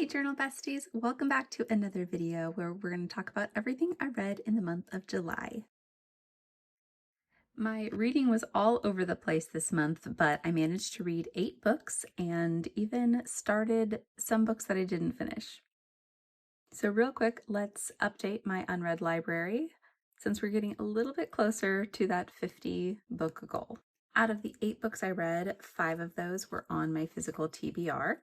Hey journal besties, welcome back to another video where we're going to talk about everything I read in the month of July. My reading was all over the place this month, but I managed to read 8 books and even started some books that I didn't finish. So real quick, let's update my unread library since we're getting a little bit closer to that 50 book goal. Out of the 8 books I read, 5 of those were on my physical TBR.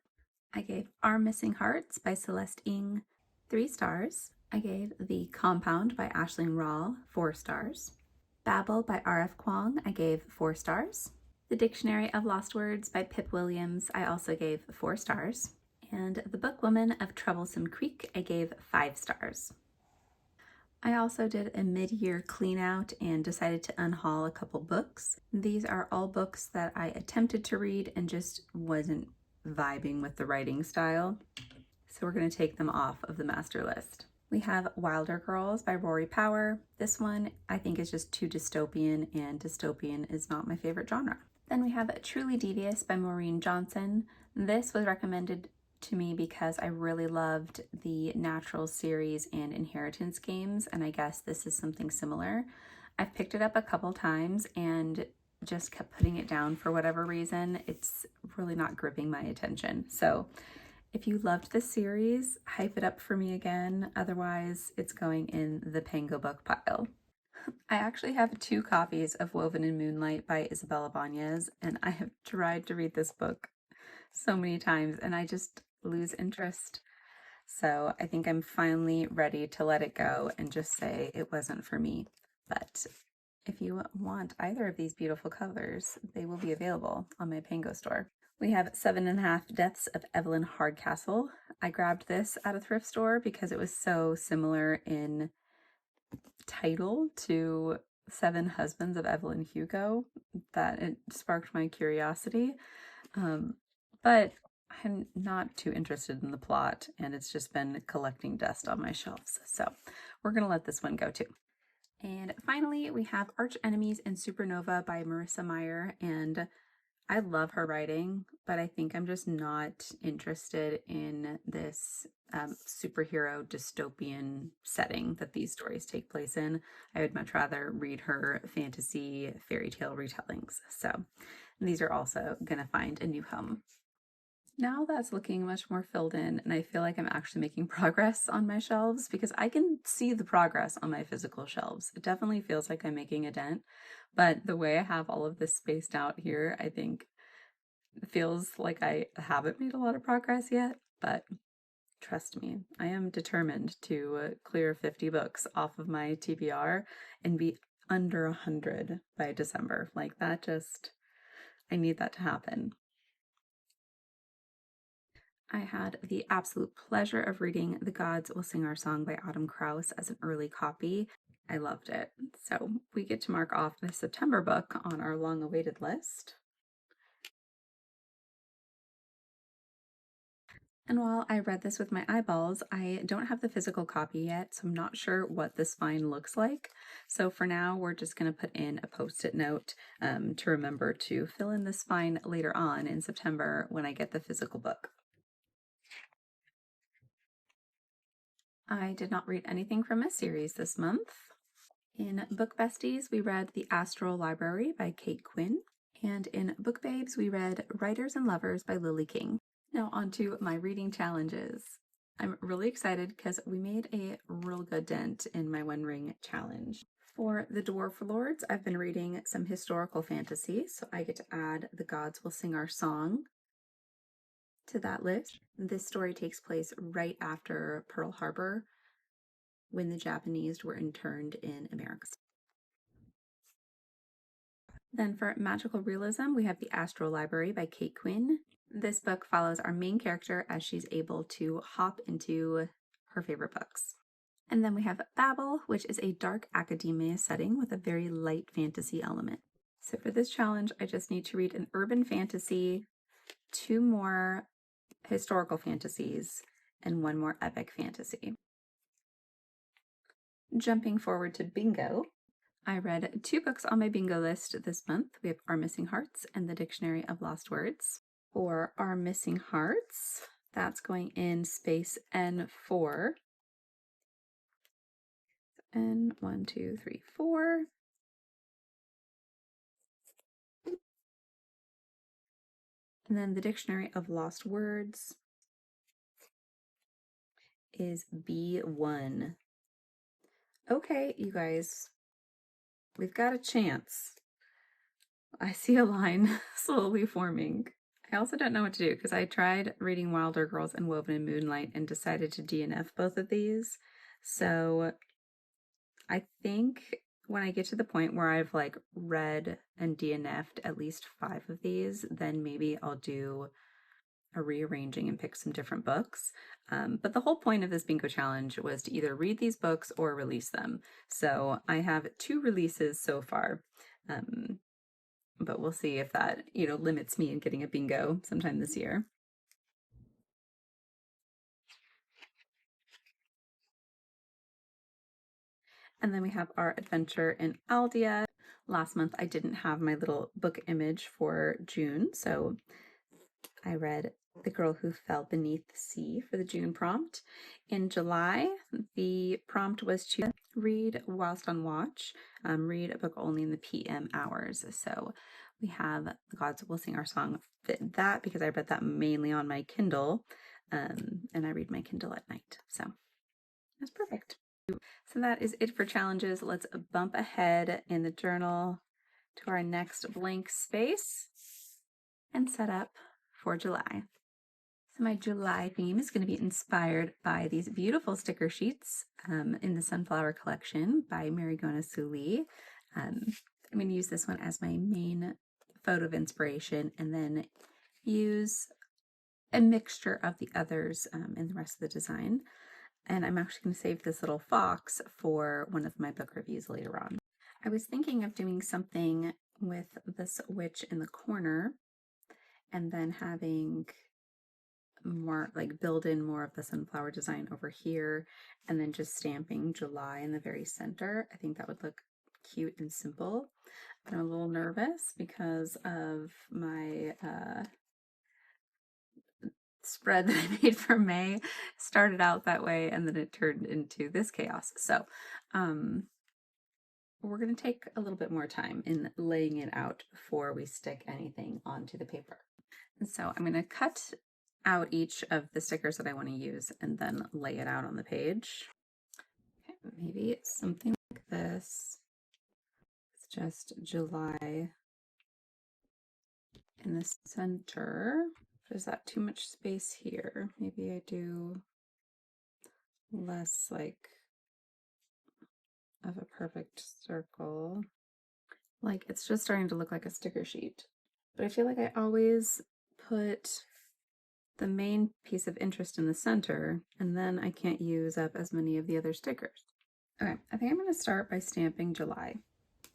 I gave Our Missing Hearts by Celeste Ng 3 stars. I gave The Compound by Aisling Rahl 4 stars. Babel by R.F. Kuang I gave 4 stars. The Dictionary of Lost Words by Pip Williams I also gave 4 stars. And The Bookwoman of Troublesome Creek I gave 5 stars. I also did a mid-year clean out and decided to unhaul a couple books. These are all books that I attempted to read and just wasn't vibing with the writing style, so we're going to take them off of the master list. We have Wilder Girls by Rory Power. This one I think is just too dystopian, and dystopian is not my favorite genre. Then we have Truly Devious by Maureen Johnson. This was recommended to me because I really loved the Natural series and Inheritance games, and I guess this is something similar. I've picked it up a couple times and just kept putting it down for whatever reason. It's really not gripping my attention. So if you loved this series, hype it up for me again. Otherwise, it's going in the Pango book pile. I actually have 2 copies of Woven in Moonlight by Isabel Ibanez, and I have tried to read this book so many times and I just lose interest. So I think I'm finally ready to let it go and just say it wasn't for me. But if you want either of these beautiful covers, they will be available on my Pango store. We have 7.5 Deaths of Evelyn Hardcastle. I grabbed this at a thrift store because it was so similar in title to 7 Husbands of Evelyn Hugo that it sparked my curiosity. But I'm not too interested in the plot, and it's just been collecting dust on my shelves. So we're going to let this one go too. And finally, we have Arch Enemies and Supernova by Marissa Meyer, and I love her writing, but I think I'm just not interested in this superhero dystopian setting that these stories take place in. I would much rather read her fantasy fairy tale retellings. So these are also going to find a new home. Now that's looking much more filled in, and I feel like I'm actually making progress on my shelves because I can see the progress on my physical shelves. It definitely feels like I'm making a dent, but the way I have all of this spaced out here, I think it feels like I haven't made a lot of progress yet, but trust me, I am determined to clear 50 books off of my TBR and be under 100 by December. Like that just, I need that to happen. I had the absolute pleasure of reading The Gods Will Sing Our Song by Autumn Krauss as an early copy. I loved it. So we get to mark off the September book on our long-awaited list. And while I read this with my eyeballs, I don't have the physical copy yet, so I'm not sure what the spine looks like. So for now, we're just going to put in a post-it note to remember to fill in the spine later on in September when I get the physical book. I did not read anything from a series this month. In Book Besties, we read The Astral Library by Kate Quinn. And in Book Babes, we read Writers and Lovers by Lily King. Now on to my reading challenges. I'm really excited because we made a real good dent in my One Ring challenge. For the Dwarf Lords, I've been reading some historical fantasy, so I get to add The Gods Will Sing Our Song to that list. This story takes place right after Pearl Harbor, when the Japanese were interned in America. Then for magical realism, we have The Astral Library by Kate Quinn. This book follows our main character as she's able to hop into her favorite books. And then we have Babel, which is a dark academia setting with a very light fantasy element. So for this challenge, I just need to read an urban fantasy, 2 more historical fantasies, and 1 more epic fantasy. Jumping forward to bingo, I read 2 books on my bingo list this month. We have Our Missing Hearts and The Dictionary of Lost Words. For Our Missing Hearts, That's going in space N4. N, 1, 2, 3, 4. And then the Dictionary of Lost Words is B1. Okay, you guys, we've got a chance. I see a line slowly forming. I also don't know what to do because I tried reading Wilder Girls and Woven in Moonlight and decided to DNF both of these. So I think when I get to the point where I've like read and DNF'd at least 5 of these, then maybe I'll do a rearranging and pick some different books. But the whole point of this bingo challenge was to either read these books or release them. So I have 2 releases so far. But we'll see if that, limits me in getting a bingo sometime this year. And then we have our adventure in Aldea. Last month I didn't have my little book image for June, so I read The Girl Who Fell Beneath the Sea for the June prompt. In July, the prompt was to read whilst on watch, read a book only in the PM hours. So we have The Gods Will Sing Our Song fit that because I read that mainly on my Kindle, and I read my Kindle at night. So that's perfect. So that is it for challenges. Let's bump ahead in the journal to our next blank space and set up for July. So my July theme is going to be inspired by these beautiful sticker sheets in the Sunflower Collection by Marigona Suli. I'm going to use this one as my main photo of inspiration and then use a mixture of the others in the rest of the design. And I'm actually going to save this little fox for one of my book reviews later on. I was thinking of doing something with this witch in the corner and then having more like build in more of the sunflower design over here and then just stamping July in the very center. I think that would look cute and simple. But I'm a little nervous because of my spread that I made for May. Started out that way and then it turned into this chaos. So we're going to take a little bit more time in laying it out before we stick anything onto the paper. And so I'm going to cut out each of the stickers that I want to use and then lay it out on the page. Okay, maybe something like this. It's just July in the center. Is that too much space here? Maybe I do less like of a perfect circle. Like it's just starting to look like a sticker sheet. But I feel like I always put the main piece of interest in the center, and then I can't use up as many of the other stickers. Okay, I think I'm going to start by stamping July,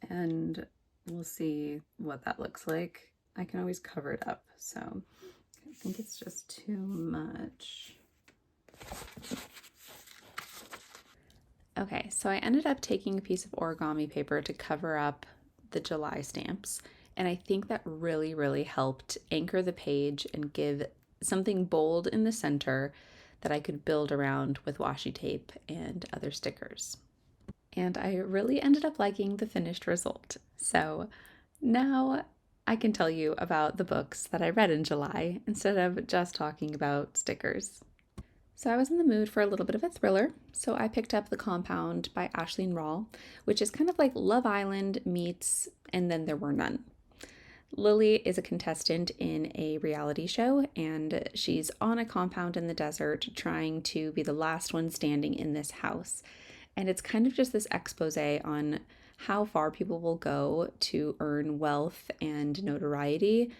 and we'll see what that looks like. I can always cover it up, so I think it's just too much. Okay, so I ended up taking a piece of origami paper to cover up the July stamps, and I think that really, really helped anchor the page and give something bold in the center that I could build around with washi tape and other stickers. And I really ended up liking the finished result. So now I can tell you about the books that I read in July instead of just talking about stickers. So I was in the mood for a little bit of a thriller, so I picked up The Compound by Aisling Rawle, which is kind of like Love Island meets And Then There Were None. Lily is a contestant in a reality show, and she's on a compound in the desert trying to be the last one standing in this house. And it's kind of just this expose on how far people will go to earn wealth and notoriety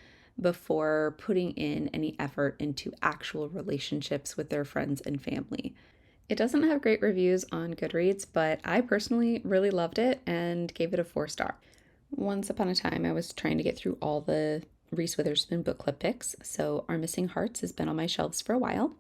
before putting in any effort into actual relationships with their friends and family. It doesn't have great reviews on Goodreads, but I personally really loved it and gave it a 4-star. Once upon a time, I was trying to get through all the Reese Witherspoon book club picks, so Our Missing Hearts has been on my shelves for a while.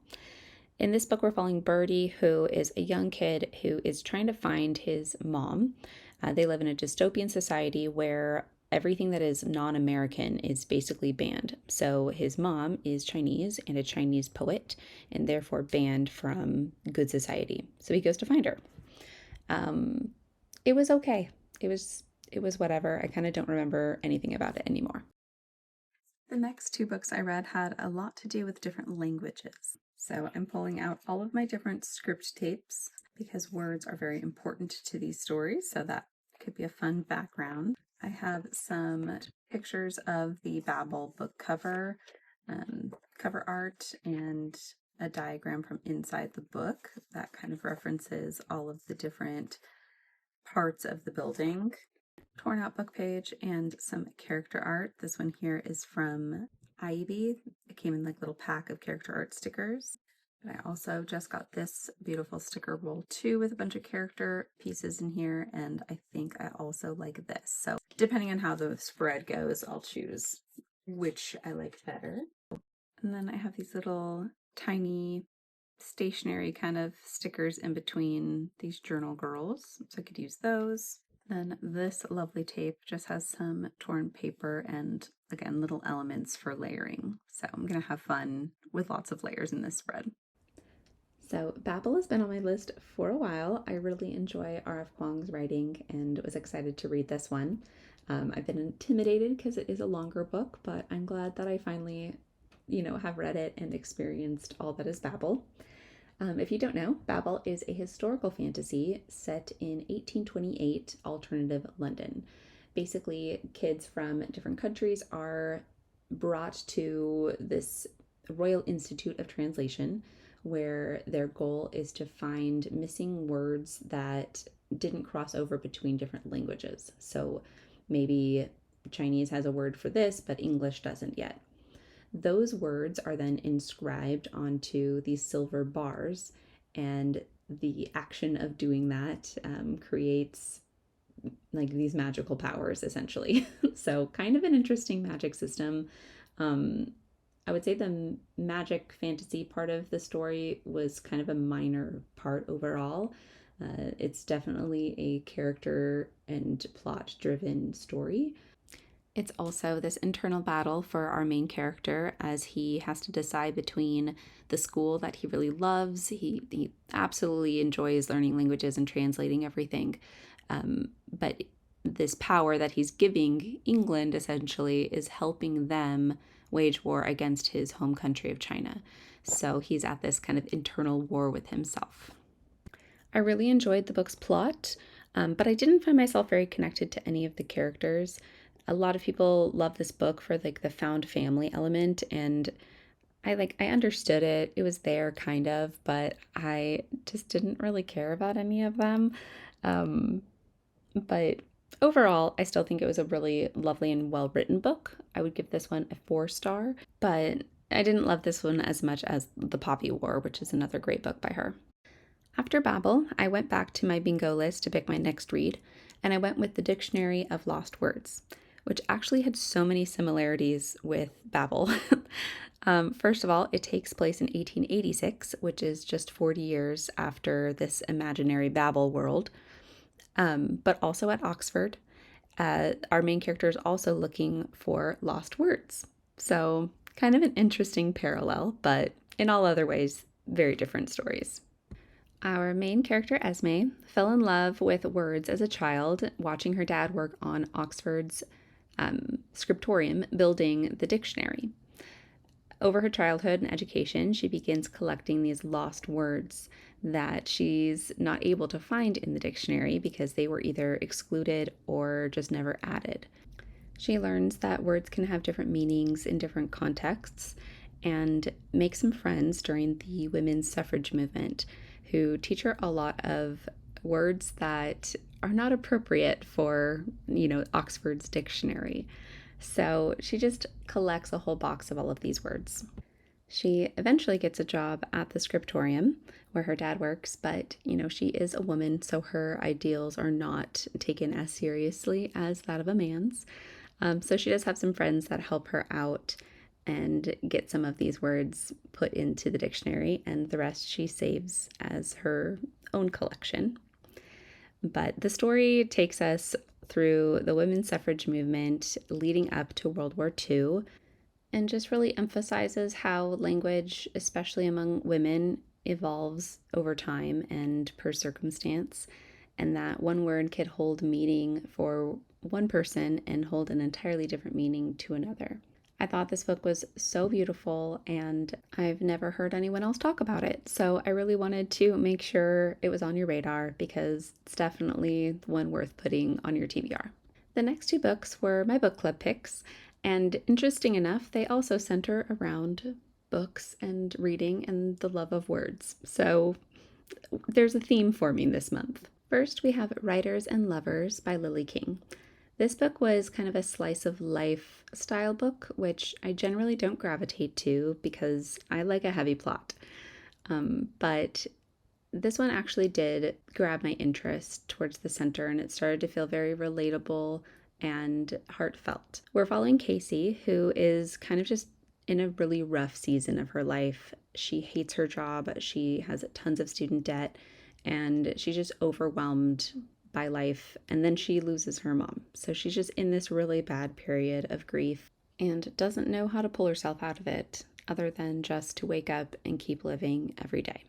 In this book, we're following Birdie, who is a young kid who is trying to find his mom. They live in a dystopian society where everything that is non-American is basically banned. So his mom is Chinese and a Chinese poet, and therefore banned from good society. So he goes to find her. It was okay. It was whatever. I kind of don't remember anything about it anymore. The next two books I read had a lot to do with different languages. So I'm pulling out all of my different script tapes because words are very important to these stories, so that could be a fun background. I have some pictures of the Babel book cover, cover art, and a diagram from inside the book that kind of references all of the different parts of the building. Torn out book page and some character art. This one here is from IEEBEE. It came in like a little pack of character art stickers. And I also just got this beautiful sticker roll too with a bunch of character pieces in here, and I think I also like this. So depending on how the spread goes, I'll choose which I like better. And then I have these little tiny stationery kind of stickers in between these journal girls, so I could use those. Then this lovely tape just has some torn paper and, again, little elements for layering. So I'm going to have fun with lots of layers in this spread. So Babel has been on my list for a while. I really enjoy R.F. Kuang's writing and was excited to read this one. I've been intimidated because it is a longer book, but I'm glad that I finally, have read it and experienced all that is Babel. If you don't know, Babel is a historical fantasy set in 1828 alternative London. Basically, kids from different countries are brought to this Royal Institute of Translation, where their goal is to find missing words that didn't cross over between different languages. So maybe Chinese has a word for this, but English doesn't yet. Those words are then inscribed onto these silver bars, and the action of doing that creates like these magical powers essentially. So kind of an interesting magic system. I would say the magic fantasy part of the story was kind of a minor part overall. It's definitely a character and plot driven story. It's also this internal battle for our main character as he has to decide between the school that he really loves. He absolutely enjoys learning languages and translating everything. But this power that he's giving England essentially is helping them wage war against his home country of China. So he's at this kind of internal war with himself. I really enjoyed the book's plot, but I didn't find myself very connected to any of the characters. A lot of people love this book for like the found family element, and I understood it. It was there kind of, but I just didn't really care about any of them. But overall, I still think it was a really lovely and well-written book. I would give this one a 4-star, but I didn't love this one as much as The Poppy War, which is another great book by her. After Babel, I went back to my bingo list to pick my next read, and I went with The Dictionary of Lost Words, which actually had so many similarities with Babel. First of all, it takes place in 1886, which is just 40 years after this imaginary Babel world, but also at Oxford. Our main character is also looking for lost words. So, kind of an interesting parallel, but in all other ways, very different stories. Our main character, Esme, fell in love with words as a child, watching her dad work on Oxford's scriptorium building the dictionary. Over her childhood and education, she begins collecting these lost words that she's not able to find in the dictionary because they were either excluded or just never added. She learns that words can have different meanings in different contexts and makes some friends during the women's suffrage movement who teach her a lot of words that are not appropriate for, Oxford's dictionary. So she just collects a whole box of all of these words. She eventually gets a job at the scriptorium where her dad works, but, she is a woman, so her ideals are not taken as seriously as that of a man's. So she does have some friends that help her out and get some of these words put into the dictionary, and the rest she saves as her own collection. But the story takes us through the women's suffrage movement leading up to World War II, and just really emphasizes how language, especially among women, evolves over time and per circumstance, and that one word could hold meaning for one person and hold an entirely different meaning to another. I thought this book was so beautiful, and I've never heard anyone else talk about it. So I really wanted to make sure it was on your radar because it's definitely one worth putting on your TBR. The next two books were my book club picks, and interesting enough, they also center around books and reading and the love of words. So there's a theme forming this month. First, we have Writers and Lovers by Lily King. This book was kind of a slice of life style book, which I generally don't gravitate to because I like a heavy plot. But this one actually did grab my interest towards the center, and it started to feel very relatable and heartfelt. We're following Casey, who is kind of just in a really rough season of her life. She hates her job, she has tons of student debt, and she's just overwhelmed by life. And then she loses her mom. So she's just in this really bad period of grief and doesn't know how to pull herself out of it other than just to wake up and keep living every day.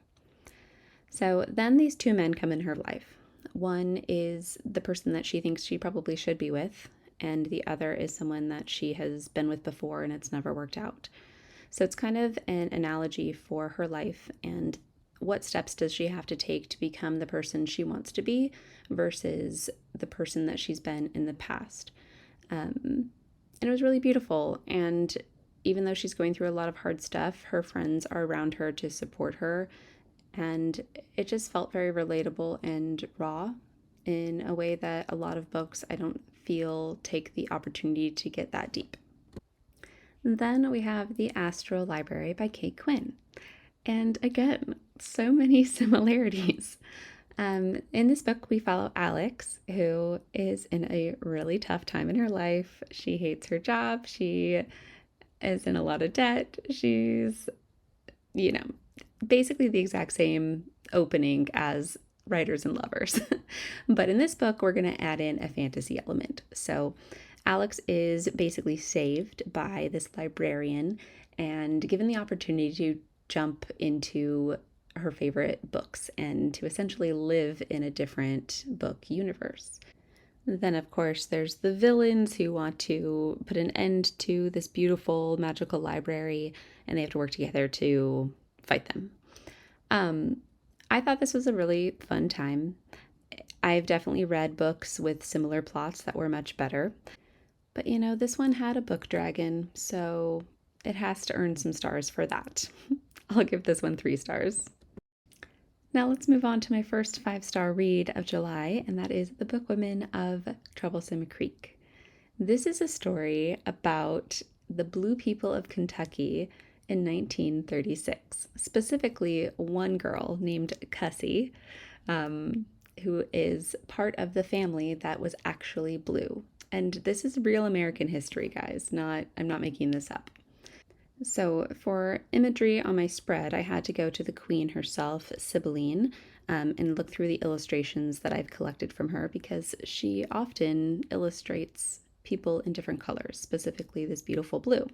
So then these two men come in her life. One is the person that she thinks she probably should be with, and the other is someone that she has been with before and it's never worked out. So it's kind of an analogy for her life and what steps does she have to take to become the person she wants to be versus the person that she's been in the past. And it was really beautiful. And even though she's going through a lot of hard stuff, her friends are around her to support her. And it just felt very relatable and raw in a way that a lot of books I don't feel take the opportunity to get that deep. Then we have The Astral Library by Kate Quinn. And again, so many similarities. In this book, we follow Alex, who is in a really tough time in her life. She hates her job. She is in a lot of debt. She's, basically the exact same opening as Writers and Lovers. But in this book, we're going to add in a fantasy element. So Alex is basically saved by this librarian and given the opportunity to jump into her favorite books and to essentially live in a different book universe. Then, of course, there's the villains who want to put an end to this beautiful magical library, and they have to work together to fight them. I thought this was a really fun time. I've definitely read books with similar plots that were much better. But this one had a book dragon, so it has to earn some stars for that. I'll give this one 3 stars. Now let's move on to my first 5-star read of July, and that is The Bookwomen of Troublesome Creek. This is a story about the Blue people of Kentucky in 1936, specifically one girl named Cussie, who is part of the family that was actually blue. And this is real American history, guys. I'm not making this up. So for imagery on my spread, I had to go to the queen herself, Sibylline, and look through the illustrations that I've collected from her because she often illustrates people in different colors, specifically this beautiful blue.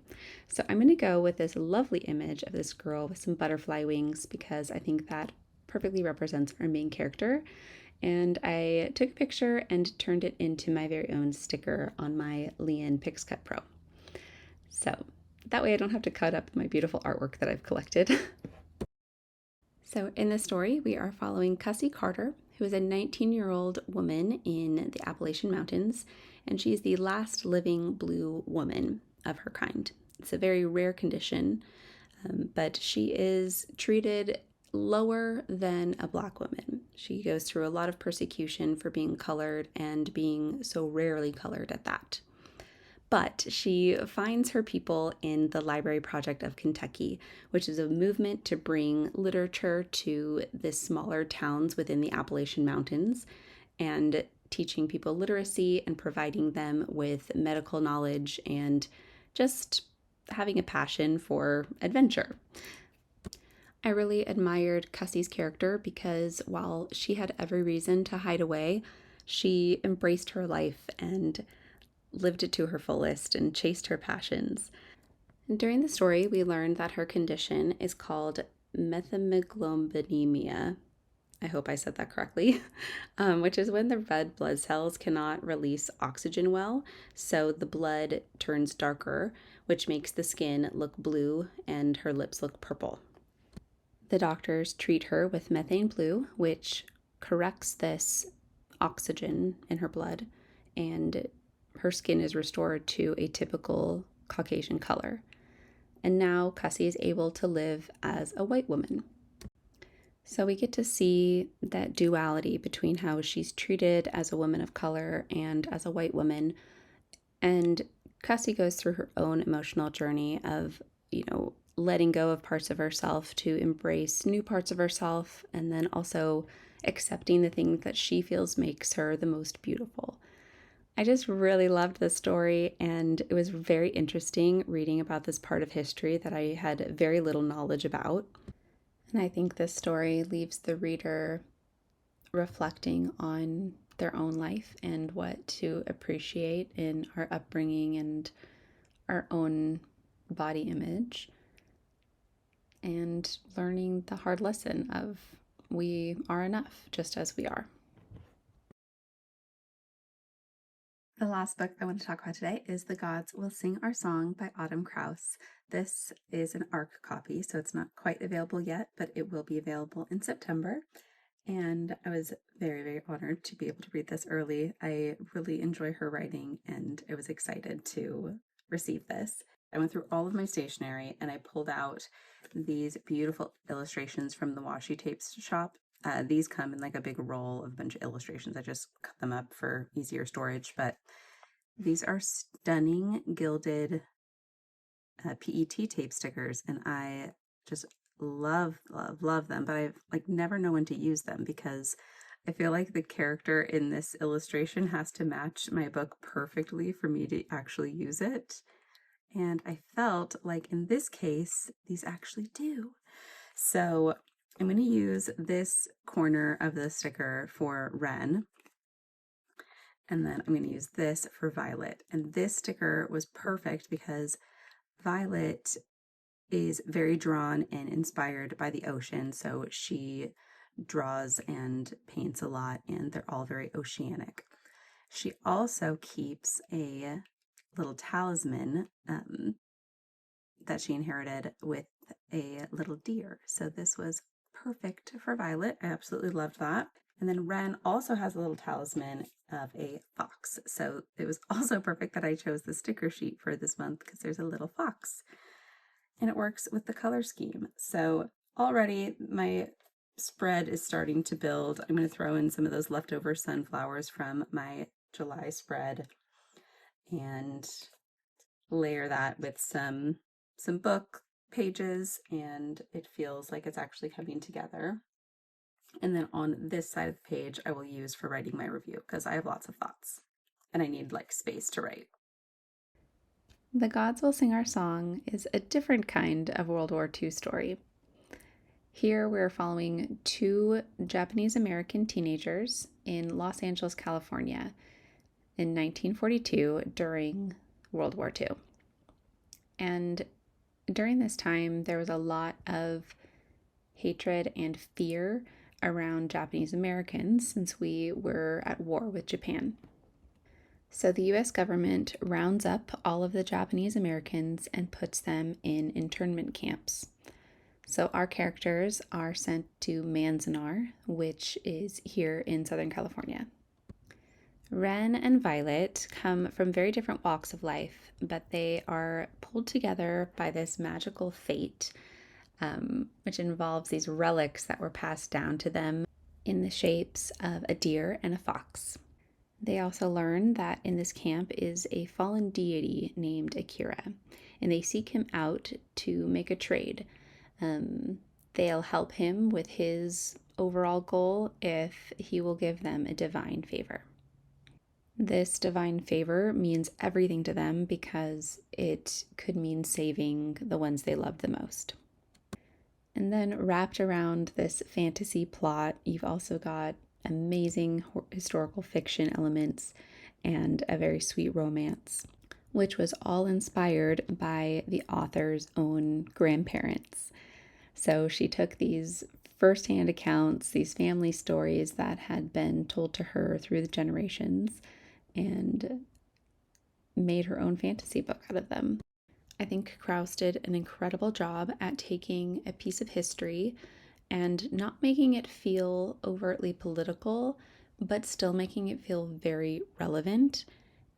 So I'm going to go with this lovely image of this girl with some butterfly wings because I think that perfectly represents our main character. And I took a picture and turned it into my very own sticker on my Leanne PixCut Pro. So that way I don't have to cut up my beautiful artwork that I've collected. So in this story, we are following Cussie Carter, who is a 19-year-old woman in the Appalachian Mountains, and she's the last living blue woman of her kind. It's a very rare condition, but she is treated lower than a black woman. She goes through a lot of persecution for being colored and being so rarely colored at that. But she finds her people in the Library Project of Kentucky, which is a movement to bring literature to the smaller towns within the Appalachian Mountains and teaching people literacy and providing them with medical knowledge and just having a passion for adventure. I really admired Cussie's character because while she had every reason to hide away, She embraced her life and lived it to her fullest and chased her passions. And during the story, we learned that her condition is called methemoglobinemia. I hope I said that correctly, which is when the red blood cells cannot release oxygen well, so the blood turns darker, which makes the skin look blue and her lips look purple. The doctors treat her with methane blue, which corrects this oxygen in her blood, and her skin is restored to a typical Caucasian color. And now Cassie is able to live as a white woman. So we get to see that duality between how she's treated as a woman of color and as a white woman. And Cassie goes through her own emotional journey of, letting go of parts of herself to embrace new parts of herself, and then also accepting the things that she feels makes her the most beautiful. I just really loved this story, and it was very interesting reading about this part of history that I had very little knowledge about. And I think this story leaves the reader reflecting on their own life and what to appreciate in our upbringing and our own body image, and learning the hard lesson of we are enough just as we are. The last book I want to talk about today is The Gods Will Sing Our Song by Autumn Krause. This is an ARC copy, so it's not quite available yet, but it will be available in September. And I was very, very honored to be able to read this early. I really enjoy her writing, and I was excited to receive this. I went through all of my stationery and I pulled out these beautiful illustrations from the Washi tapes shop. These come in like a big roll of a bunch of illustrations. I just cut them up for easier storage, but these are stunning gilded PET tape stickers, and I just love them, but I've never know when to use them because I feel like the character in this illustration has to match my book perfectly for me to actually use it. And I felt like in this case, these actually do. So I'm going to use this corner of the sticker for Wren. And then I'm going to use this for Violet. And this sticker was perfect because Violet is very drawn and inspired by the ocean. So she draws and paints a lot, and they're all very oceanic. She also keeps a little talisman that she inherited with a little deer. So this was perfect for Violet. I absolutely loved that. And then Wren also has a little talisman of a fox. So it was also perfect that I chose the sticker sheet for this month because there's a little fox. And it works with the color scheme. So already my spread is starting to build. I'm going to throw in some of those leftover sunflowers from my July spread and layer that with some book pages, and it feels like it's actually coming together. And then on this side of the page, I will use for writing my review because I have lots of thoughts and I need space to write. The Gods Will Sing Our Song is a different kind of World War II story. Here we're following two Japanese American teenagers in Los Angeles, California in 1942 during World War II. And during this time, there was a lot of hatred and fear around Japanese Americans since we were at war with Japan. So the US government rounds up all of the Japanese Americans and puts them in internment camps. So our characters are sent to Manzanar, which is here in Southern California. Wren and Violet come from very different walks of life, but they are pulled together by this magical fate, which involves these relics that were passed down to them in the shapes of a deer and a fox. They also learn that in this camp is a fallen deity named Akira, and they seek him out to make a trade. They'll help him with his overall goal if he will give them a divine favor. This divine favor means everything to them because it could mean saving the ones they love the most. And then wrapped around this fantasy plot, you've also got amazing historical fiction elements and a very sweet romance, which was all inspired by the author's own grandparents. So she took these firsthand accounts, these family stories that had been told to her through the generations, and made her own fantasy book out of them. I think Krauss did an incredible job at taking a piece of history and not making it feel overtly political, but still making it feel very relevant.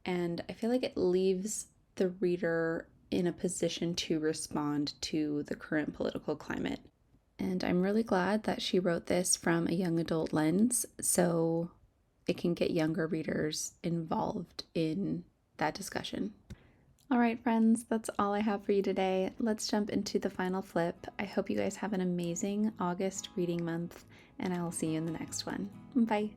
And I feel like it leaves the reader in a position to respond to the current political climate. And I'm really glad that she wrote this from a young adult lens so it can get younger readers involved in that discussion. All right, friends, that's all I have for you today. Let's jump into the final flip. I hope you guys have an amazing August reading month, and I will see you in the next one. Bye.